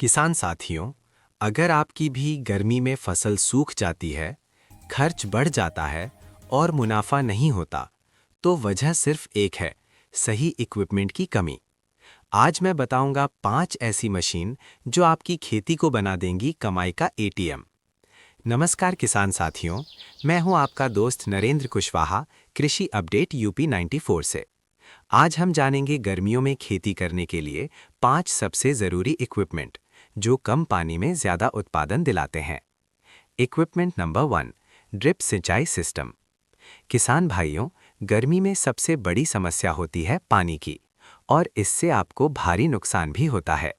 किसान साथियों, अगर आपकी भी गर्मी में फसल सूख जाती है, खर्च बढ़ जाता है और मुनाफा नहीं होता, तो वजह सिर्फ एक है, सही इक्विपमेंट की कमी। आज मैं बताऊंगा 5 ऐसी मशीन जो आपकी खेती को बना देंगी कमाई का एटीएम। नमस्कार किसान साथियों, मैं हूं आपका दोस्त नरेंद्र कुशवाहा, कृषि अपडेट यूपी 94 से। आज हम जानेंगे गर्मियों में खेती करने के लिए 5 सबसे ज़रूरी इक्विपमेंट जो कम पानी में ज़्यादा उत्पादन दिलाते हैं। इक्विपमेंट नंबर 1, ड्रिप सिंचाई सिस्टम। किसान भाइयों, गर्मी में सबसे बड़ी समस्या होती है पानी की, और इससे आपको भारी नुकसान भी होता है।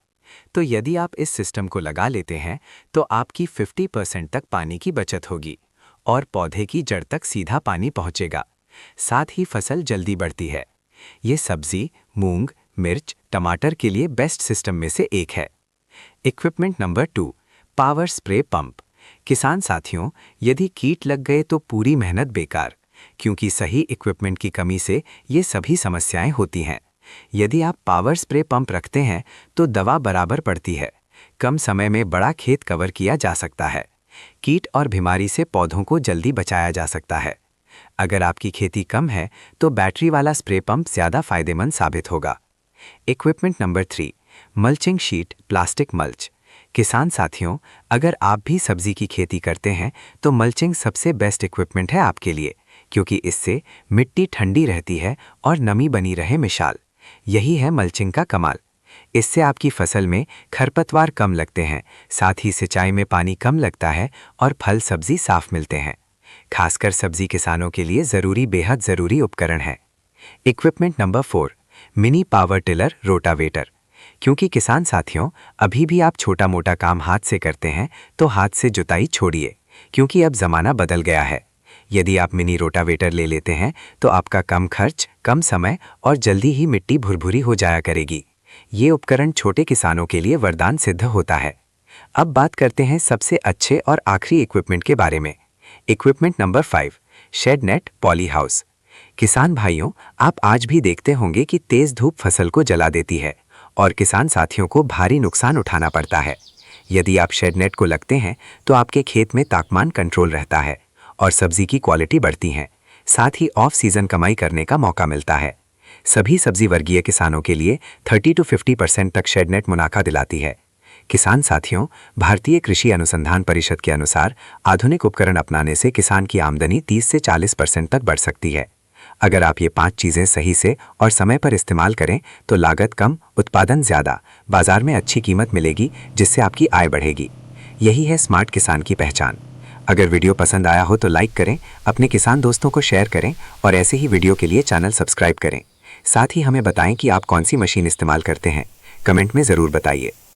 तो यदि आप इस सिस्टम को लगा लेते हैं तो आपकी 50% तक पानी की बचत होगी और पौधे की जड़ तक सीधा पानी पहुंचेगा। साथ ही फसल जल्दी बढ़ती है। ये सब्जी, मूंग, मिर्च, टमाटर के लिए बेस्ट सिस्टम में से एक है। Equipment number 2, power spray pump. किसान साथियों, यदि कीट लग गए तो पूरी मेहनत बेकार, क्योंकि सही इक्विपमेंट की कमी से ये सभी समस्याएं होती हैं। यदि आप पावर स्प्रे पंप रखते हैं तो दवा बराबर पड़ती है, कम समय में बड़ा खेत कवर किया जा सकता है, कीट और बीमारी से पौधों को जल्दी बचाया जा सकता है। अगर आपकी खेती कम है तो बैटरी वाला स्प्रे पंप ज़्यादा फायदेमंद साबित होगा। Equipment number 3, mulching sheet plastic mulch. किसान साथियों, अगर आप भी सब्जी की खेती करते हैं तो मल्चिंग सबसे बेस्ट इक्विपमेंट है आपके लिए, क्योंकि इससे मिट्टी ठंडी रहती है और नमी बनी रहे मिसाल। यही है मल्चिंग का कमाल। इससे आपकी फसल में खरपतवार कम लगते हैं, साथ ही सिंचाई में पानी कम लगता है और फल सब्जी साफ मिलते हैं। खासकर सब्जी किसानों के लिए बेहद ज़रूरी उपकरण है। Equipment number 4, mini power tiller rotavator. क्योंकि किसान साथियों, अभी भी आप छोटा मोटा काम हाथ से करते हैं तो हाथ से जुताई छोड़िए, क्योंकि अब ज़माना बदल गया है। यदि आप मिनी रोटावेटर ले लेते हैं तो आपका कम खर्च, कम समय और जल्दी ही मिट्टी भुरभुरी हो जाया करेगी। ये उपकरण छोटे किसानों के लिए वरदान सिद्ध होता है। अब बात करते हैं सबसे अच्छे और आखिरी इक्विपमेंट के बारे में। Equipment number 5, shade net poly house. किसान भाइयों, आप आज भी देखते होंगे कि तेज धूप फसल को जला देती है और किसान साथियों को भारी नुकसान उठाना पड़ता है। यदि आप शेड नेट को लगते हैं तो आपके खेत में तापमान कंट्रोल रहता है और सब्जी की क्वालिटी बढ़ती है। साथ ही ऑफ सीजन कमाई करने का मौका मिलता है। सभी सब्जी वर्गीय किसानों के लिए 30 से 50% तक शेड नेट मुनाफा दिलाती है। किसान साथियों, भारतीय कृषि अनुसंधान परिषद के अनुसार आधुनिक उपकरण अपनाने से किसान की आमदनी 30 से 40% तक बढ़ सकती है। अगर आप ये 5 चीज़ें सही से और समय पर इस्तेमाल करें तो लागत कम, उत्पादन ज़्यादा, बाजार में अच्छी कीमत मिलेगी, जिससे आपकी आय बढ़ेगी। यही है स्मार्ट किसान की पहचान। अगर वीडियो पसंद आया हो तो लाइक करें, अपने किसान दोस्तों को शेयर करें और ऐसे ही वीडियो के लिए चैनल सब्सक्राइब करें। साथ ही हमें बताएं कि आप कौन सी मशीन इस्तेमाल करते हैं। कमेंट में ज़रूर बताइए।